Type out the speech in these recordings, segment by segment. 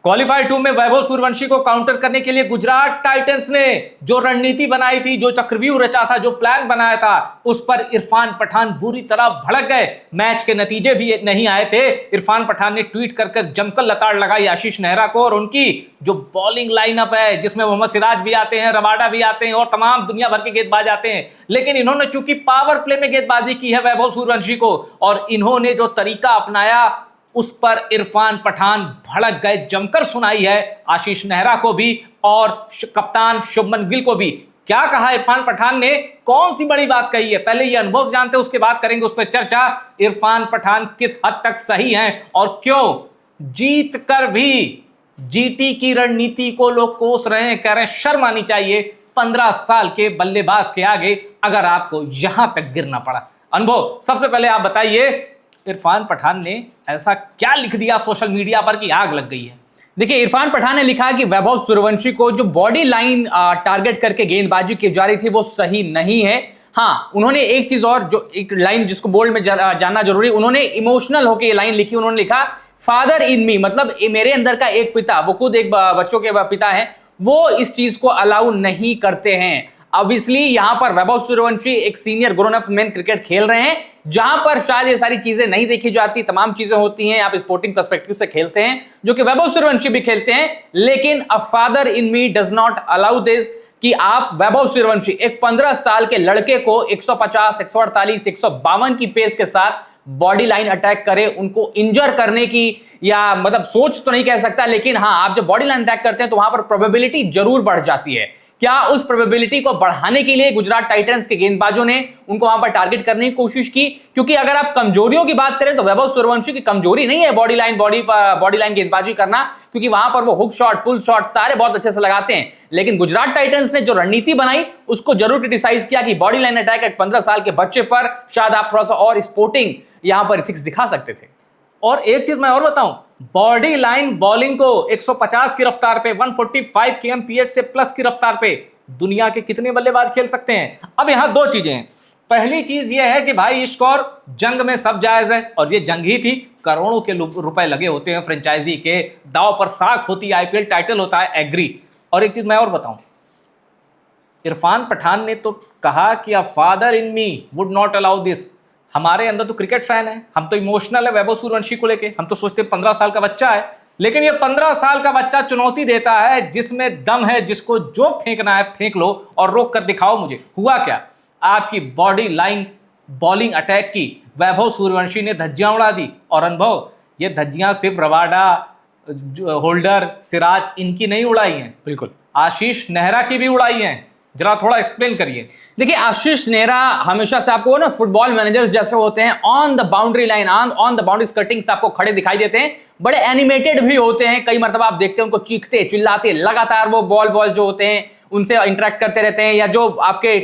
Qualifier 2 में वैभव सूर्यवंशी को counter करने के लिए गुजरात टाइटंस ने जो रणनीति बनाई थी, जो चक्रव्यूह रचा था, जो प्लान बनाया था, उस पर इरफान पठान बुरी तरह भड़क गए। मैच के नतीजे भी नहीं आए थे। इरफान पठान ने ट्वीट कर जमकर लताड़ लगाई आशीष नेहरा को, और उनकी जो बॉलिंग लाइनअप है जिसमें मोहम्मद सिराज भी आते हैं, रबाडा भी आते हैं और तमाम दुनिया भर के गेंदबाज आते हैं, लेकिन इन्होंने चूंकि पावर प्ले में गेंदबाजी की है वैभव सूर्यवंशी को, और इन्होंने जो तरीका अपनाया उस पर इरफान पठान भड़क गए। जमकर सुनाई है आशीष नेहरा को भी और कप्तान शुभमन गिल को भी। क्या कहा इरफान पठान ने, कौन सी बड़ी बात कही है, पहले ये अनुभव जानते हैं, उसके बाद करेंगे उस पर चर्चा। इरफान पठान किस हद तक सही हैं और क्यों जीत कर भी जीटी की रणनीति को लोग कोस रहे हैं, कह रहे हैं शर्म आनी चाहिए 15 साल के बल्लेबाज के आगे अगर आपको यहां तक गिरना पड़ा। अनुभव, सबसे पहले आप बताइए इरफान पठान ने ऐसा क्या लिख दिया सोशल मीडिया पर कि आग लग गई है? देखिए, इरफान पठान ने लिखा कि वैभव सूर्यवंशी को जो बॉडी लाइन टारगेट करके गेंदबाजी की जा रही थी वो सही नहीं है। हाँ, उन्होंने एक चीज और, जो एक लाइन जिसको बोल्ड में जानना जरूरी, उन्होंने इमोशनल होकर ये लाइन लिखी। उन्होंने लिखा फादर इन मी, मतलब मेरे अंदर का एक पिता, वो खुद एक बच्चों के पिता हैं, वो इस चीज को अलाउ नहीं करते हैं। ऑब्वियसली यहां पर वैभव सूर्यवंशी एक senior grown up man cricket खेल रहे हैं, जहां पर शायद ये सारी चीजें नहीं देखी जाती, तमाम चीजें होती हैं, आप स्पोर्टिंग पर्सपेक्टिव से खेलते हैं, जो कि वैभव सूर्यवंशी भी खेलते हैं, लेकिन a father in me does not allow this कि आप वैभव सूर्यवंशी एक 15 साल के लड़के को 150, 148, 152 की पेस के साथ बॉडी लाइन अटैक करें, उनको इंजर करने की, या मतलब सोच तो नहीं कह सकता, लेकिन हाँ, आप जब बॉडी लाइन अटैक करते हैं तो वहां पर प्रोबेबिलिटी जरूर बढ़ जाती है। क्या उस प्रोबेबिलिटी को बढ़ाने के लिए गुजरात टाइटंस के गेंदबाजों ने उनको वहां पर टारगेट करने की कोशिश की? क्योंकि अगर आप कमजोरियों की बात करें तो वैभव सूर्यवंशी की कमजोरी नहीं है बॉडी लाइन गेंदबाजी करना, क्योंकि वहां पर वो हुक शॉट, पुल शॉट सारे बहुत अच्छे से लगाते हैं। लेकिन गुजरात टाइटंस ने जो रणनीति बनाई उसको जरूर क्रिटिसाइज किया कि बॉडी लाइन अटैक एक 15 साल के बच्चे पर शायद आप थोड़ा सा और स्पोर्टिंग यहां पर इथिक्स दिखा सकते थे। और एक चीज मैं और बताऊं, बॉडी लाइन बॉलिंग को 150 की रफ्तार पे, 145 kmph से प्लस की रफ्तार पे दुनिया के कितने बल्लेबाज खेल सकते हैं? अब यहां दो चीजें हैं। पहली चीज यह है कि भाई स्कोर जंग में सब जायज है, और ये जंग ही थी, करोड़ों के रुपए लगे होते हैं फ्रेंचाइजी के, दाव पर साख होती है, आईपीएल टाइटल होता है, एग्री। और एक चीज मैं और बताऊं, इरफान पठान ने तो कहा कि a father in me would not allow this. हमारे अंदर तो क्रिकेट फैन है, हम तो इमोशनल है वैभव सूर्यवंशी को लेके, हम तो सोचते 15 साल का बच्चा है, लेकिन ये 15 साल का बच्चा चुनौती देता है जिसमें दम है, जिसको जो फेंकना है फेंक लो और रोक कर दिखाओ मुझे। हुआ क्या, आपकी बॉडी लाइन बॉलिंग अटैक की वैभव सूर्यवंशी ने धज्जियां उड़ा दी। और अनुभव, ये धज्जियां सिर्फ रबाडा, होल्डर, सिराज इनकी नहीं उड़ाई हैं, बिल्कुल आशीष नेहरा की भी उड़ाई हैं। जरा थोड़ा एक्सप्लेन करिए। देखिए, आशीष नेहरा हमेशा से आपको ना फुटबॉल मैनेजर्स जैसे होते हैं, on the boundary line, on the boundary skirting से आपको खड़े दिखाई देते हैं, बड़े एनिमेटेड भी होते हैं। कई मरतबा आप देखते हैं उनको चीखते चिल्लाते लगातार, वो बॉल जो होते हैं उनसे इंटरेक्ट करते रहते हैं, या जो आपके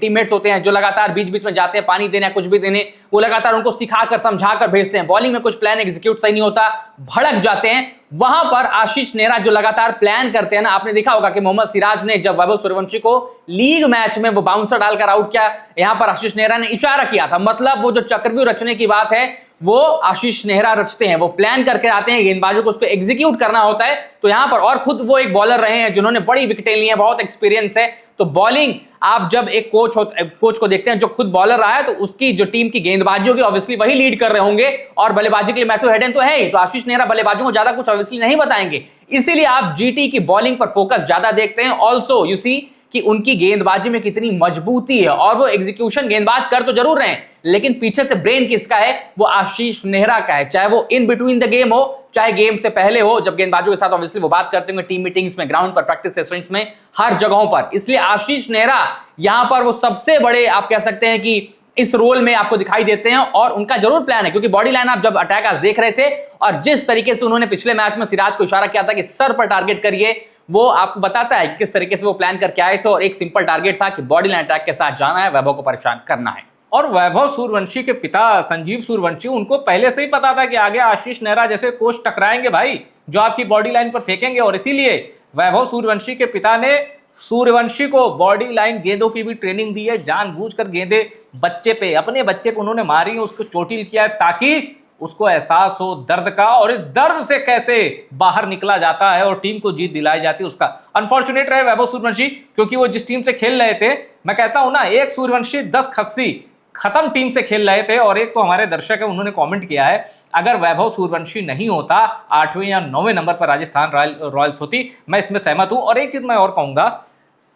टीममेट्स होते हैं जो लगातार बीच बीच में जाते हैं पानी देने, कुछ भी देने, वो लगातार उनको सिखाकर समझाकर भेजते हैं। बॉलिंग में कुछ प्लान एग्जीक्यूट सही नहीं होता, भड़क जाते हैं। वहां पर आशीष नेहरा जो लगातार प्लान करते हैं ना, आपने देखा होगा कि मोहम्मद सिराज ने जब वैभव सूर्यवंशी को लीग मैच में वो बाउंसर डालकर आउट किया, यहां पर आशीष नेहरा ने इशारा किया था, मतलब वो जो चक्रव्यूह रचने की बात है वो आशीष नेहरा रचते हैं, वो प्लान करके आते हैं, गेंदबाजों को उसको एग्जीक्यूट करना होता है। तो यहां पर, और खुद वो एक बॉलर रहे हैं जिन्होंने बड़ी विकेटें ली हैं, बहुत एक्सपीरियंस है। तो बॉलिंग, आप जब एक कोच को देखते हैं जो खुद बॉलर रहा है, तो उसकी जो टीम की गेंदबाजी होगी ऑब्वियसली वही लीड कर रहे होंगे, और बल्लेबाजी के लिए मैथ्यू हेडन तो है ही, तो आशीष नेहरा बल्लेबाजों को ज्यादा कुछ ऑब्वियसली नहीं बताएंगे, इसीलिए आप जीटी की बॉलिंग पर फोकस ज्यादा देखते हैं। ऑल्सो यू सी कि उनकी गेंदबाजी में कितनी मजबूती है, और वो एग्जीक्यूशन गेंदबाज कर तो जरूर रहे हैं, लेकिन पीछे से ब्रेन किसका है, वो आशीष नेहरा का है। चाहे वो इन बिटवीन द गेम हो, चाहे गेम से पहले हो, जब गेंदबाजों के साथ ऑब्वियसली वो बात करते होंगे टीम मीटिंग्स में, ग्राउंड पर, प्रैक्टिस सेशंस में, हर जगहों पर। इसलिए आशीष नेहरा यहां पर वो सबसे बड़े, आप कह सकते हैं कि इस रोल में आपको दिखाई देते हैं, और उनका जरूर प्लान है, क्योंकि बॉडी लाइन आप जब अटैक आज देख रहे थे, और जिस तरीके से उन्होंने पिछले मैच में सिराज को इशारा किया था कि सर पर टारगेट करिए, वो आपको बताता है कि किस तरीके से वो प्लान करके आए थे, और एक सिंपल टारगेट था कि बॉडी लाइन अटैक के साथ जाना है, वैभव को परेशान करना है। और वैभव सूर्यवंशी के पिता संजीव सूर्यवंशी, उनको पहले से ही पता था कि आगे आशीष नेहरा जैसे कोच टकराएंगे भाई, जो आपकी बॉडी लाइन पर फेंकेंगे, और इसीलिए वैभव सूर्यवंशी के पिता ने सूर्यवंशी को बॉडी लाइन गेंदों की भी ट्रेनिंग दी है, जानबूझकर गेंदें बच्चे पे, अपने बच्चे पे उन्होंने मारी, उसको चोटिल किया है, ताकि उसको एहसास हो दर्द का, और इस दर्द से कैसे बाहर निकला जाता है और टीम को जीत दिलाई जाती है उसका। अनफॉर्चुनेट रहे वैभव सूर्यवंशी, क्योंकि वो जिस टीम से खेल रहे थे, मैं कहता हूं ना, एक सूर्यवंशी 10 खस्सी खत्म टीम से खेल रहे थे। और एक तो हमारे दर्शक है, उन्होंने कमेंट किया है, अगर वैभव सूर्यवंशी नहीं होता 8वें या 9वें नंबर पर राजस्थान रॉयल्स होती। मैं इसमें सहमत हूं। और एक चीज मैं और कहूंगा,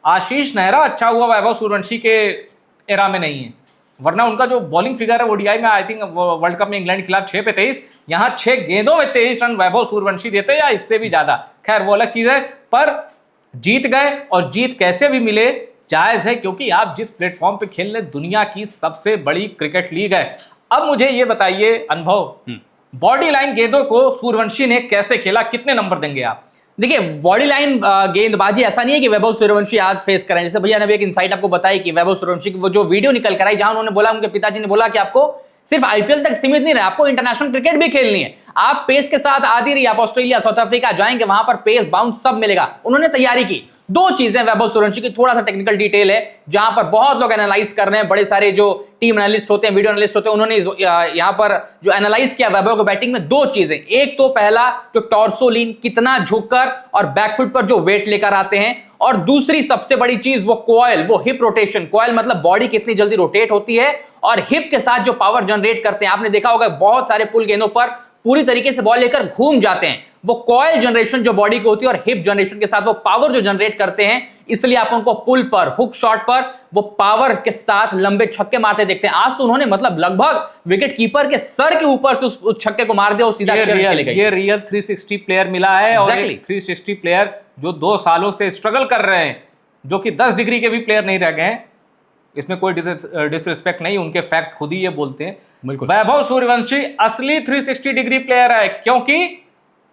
आशीष नेहरा अच्छा हुआ वैभव सूर्यवंशी के एरा में नहीं है, वरना उनका जो बॉलिंग फिगर है ओडीआई में, आई थिंक वर्ल्ड कप में इंग्लैंड के खिलाफ 6 पे 23, यहां 6 गेंदों में 23 रन वैभव सूर्यवंशी देते या इससे भी ज्यादा। खैर वो अलग चीज है, पर जीत गए, और जीत कैसे भी मिले जायज है, क्योंकि आप जिस प्लेटफॉर्म पे खेल रहे, दुनिया की सबसे बड़ी क्रिकेट लीग है। अब मुझे ये बताइए अनुभव, बॉडी लाइन गेंदों को सूर्यवंशी ने कैसे खेला, कितने नंबर देंगे आप? देखिए, बॉडी लाइन गेंदबाजी ऐसा नहीं है कि वैभव सूर्यवंशी आज फेस करें। जैसे भैया ने भी एक इनसाइट आपको बताई कि वैभव सूर्यवंशी की वो जो वीडियो निकल कर आई, जहां उन्होंने बोला, उनके पिताजी ने बोला कि आपको सिर्फ आईपीएल तक सीमित नहीं रहे, आपको इंटरनेशनल क्रिकेट भी खेलनी है। आप पेस के साथ आती रही, आप ऑस्ट्रेलिया, साउथ अफ्रीका जाएंगे, वहां पर पेस, बाउंस सब मिलेगा। उन्होंने तैयारी की। दो चीजें वैभव सूर्यवंशी की, थोड़ा सा टेक्निकल डिटेल है जहां पर बहुत लोग एनालाइज कर रहे हैं, बड़े सारे जो टीम एनालिस्ट होते हैं, वीडियो एनालिस्ट होते हैं, उन्होंने यहां पर जो एनालाइज किया वैभव को बैटिंग में, दो चीजें। एक तो पहला जो टॉर्सो लीन, कितना झुककर और बैकफुट पर जो वेट लेकर आते हैं, और दूसरी सबसे बड़ी चीज वो कॉइल, वो हिप रोटेशन। कॉइल मतलब बॉडी कितनी जल्दी रोटेट होती है, और हिप के साथ जो पावर जनरेट करते हैं। आपने देखा होगा बहुत सारे पुल गेंदों पर पूरी तरीके से बॉल लेकर घूम जाते हैं। वो कॉइल जनरेशन जो बॉडी की होती है और हिप जनरेशन के साथ वो पावर जो जनरेट करते हैं, इसलिए आप उनको पुल पर, हुक शॉट पर वो पावर के साथ लंबे छक्के मारते देखते हैं। आज तो उन्होंने मतलब लगभग विकेट कीपर के सर के ऊपर से उस छक्के को मार दिया, और सीधा ये रियल 360 प्लेयर मिला है। और 360 प्लेयर जो 2 सालों से स्ट्रगल कर रहे हैं, जो कि 10 डिग्री के भी प्लेयर नहीं रह गए हैं। इसमें कोई डिसरिस्पेक्ट नहीं, उनके फैक्ट खुद ही ये बोलते हैं। वैभव सूर्यवंशी असली 360 डिग्री प्लेयर है, क्योंकि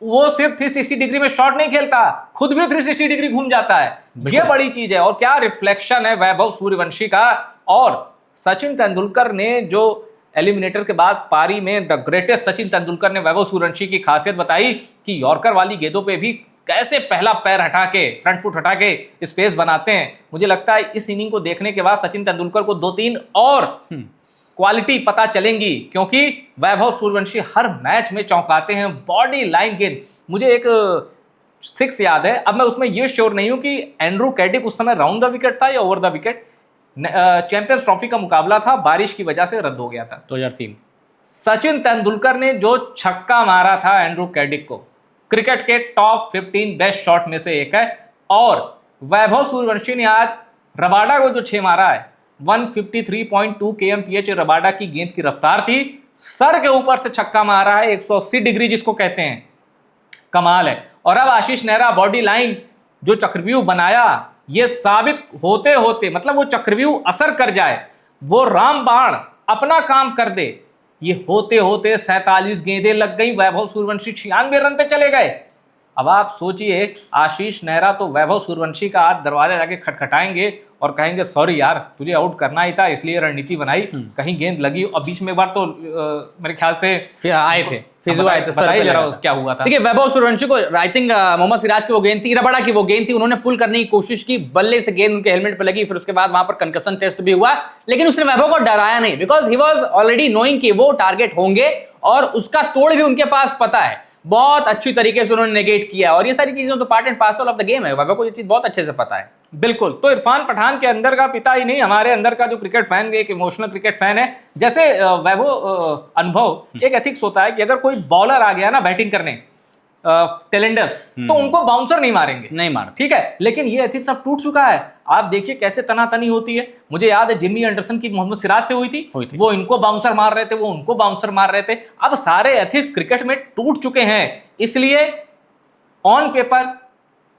वो सिर्फ 360 डिग्री में शॉट नहीं खेलता, खुद भी 360 डिग्री घूम जाता है। ये बड़ी चीज है। और क्या रिफ्लेक्शन है वैभव सूर्यवंशी का। और सचिन तेंदुलकर ने जो एलिमिनेटर के बाद पारी में द ग्रेटेस्ट सचिन तेंदुलकर ने वैभव सूर्यवंशी की खासियत बताई कि यॉर्कर वाली गेंदों पे भी कैसे पहला पैर हटा के, फ्रंट फुट हटा के स्पेस बनाते हैं। मुझे लगता है इस इनिंग को देखने के बाद सचिन तेंदुलकर को 2-3 और क्वालिटी पता चलेंगी, क्योंकि वैभव सूर्यवंशी हर मैच में चौंकाते हैं। बॉडी लाइन गेंद, मुझे एक 6 याद है, अब मैं उसमें ये श्योर नहीं हूं कि एंड्रू कैडिक उस समय राउंड द विकेट था या over the wicket. Champions trophy का मुकाबला था, बारिश की वजह से रद्द हो गया था 2003। सचिन तेंदुलकर ने जो छक्का मारा था एंड्रू कैडिक को, क्रिकेट के टॉप 15 बेस्ट शॉट में से एक है। और वैभव सूर्यवंशी ने आज रबाडा को जो 6 मारा है, 153.2 kmph रबाडा की गेंद की रफ्तार थी, सर के ऊपर से छक्का मारा है, 180 डिग्री जिसको कहते हैं, कमाल है। और अब आशीष नेहरा बॉडी लाइन जो चक्रव्यूह बनाया, ये साबित होते होते, मतलब वो चक्रव्यूह असर कर जाए, वो रामबाण अपना काम कर दे, ये होते होते 47 गेंदें लग गई, वैभव सूर्यवंशी 96 रन पे चले गए। अब आप सोचिए, आशीष नेहरा तो वैभव सूर्यवंशी का आज दरवाजा जाके खटखटाएंगे और कहेंगे सॉरी यार, तुझे आउट करना ही था, इसलिए रणनीति बनाई, कहीं गेंद लगी। और बीच में एक बार तो मेरे ख्याल से आए थे, बताइए जरा क्या हुआ था। देखिए, वैभव सूर्यवंशी को आई थिंक मोहम्मद सिराज की वो गेंद थी, रबाडा की वो गेंद थी, उन्होंने पुल करने की कोशिश की, बल्ले से गेंद उनके हेलमेट पर लगी, फिर उसके बाद वहां पर कंकशन टेस्ट भी हुआ, लेकिन उसने वैभव को डराया नहीं, because he was already knowing कि वो टारगेट होंगे, और उसका तोड़ भी उनके पास पता है। बहुत अच्छी तरीके से उन्होंने नेगेट किया, और ये सारी चीजें तो part and parcel of the game है। वैभव को ये चीज बहुत अच्छे से पता है। बिल्कुल। तो इरफान पठान के अंदर का पिता ही नहीं, हमारे अंदर का जो क्रिकेट फैन, एक इमोशनल क्रिकेट फैन है। जैसे वैभव अनुभव, एक एथिक्स होता है कि अगर कोई बॉलर आ गया ना बैटिंग करने, टेलेंडर्स, तो उनको बाउंसर नहीं मारेंगे, नहीं मार, ठीक है। लेकिन ये एथिक्स अब टूट चुका है। आप देखिए कैसे तनातनी होती है। मुझे याद है जिमी एंडरसन की मोहम्मद सिराज से हुई थी। वो इनको बाउंसर मार रहे थे, वो उनको बाउंसर मार रहे थे। अब सारे एथिक्स क्रिकेट में टूट चुके हैं, इसलिए ऑन पेपर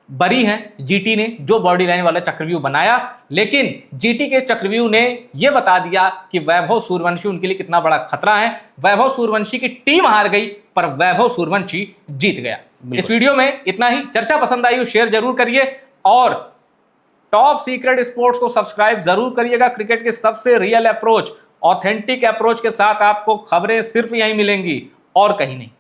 बरी हैं जीटी ने जो बॉडी लाइन वाला चक्रव्यूह बनाया, लेकिन जीटी के चक्रव्यूह ने यह बता दिया कि वैभव सूर्यवंशी उनके लिए कितना बड़ा खतरा है। वैभव सूर्यवंशी की टीम हार गई, पर वैभव सूर्यवंशी जीत गया। इस वीडियो में इतना ही। चर्चा पसंद आई हो शेयर जरूर करिए, और टॉप सीक्रेट स्पोर्ट्स को सब्सक्राइब जरूर करिएगा। क्रिकेट के सबसे रियल अप्रोच, ऑथेंटिक अप्रोच के साथ आपको खबरें सिर्फ यहीं मिलेंगी और कहीं नहीं।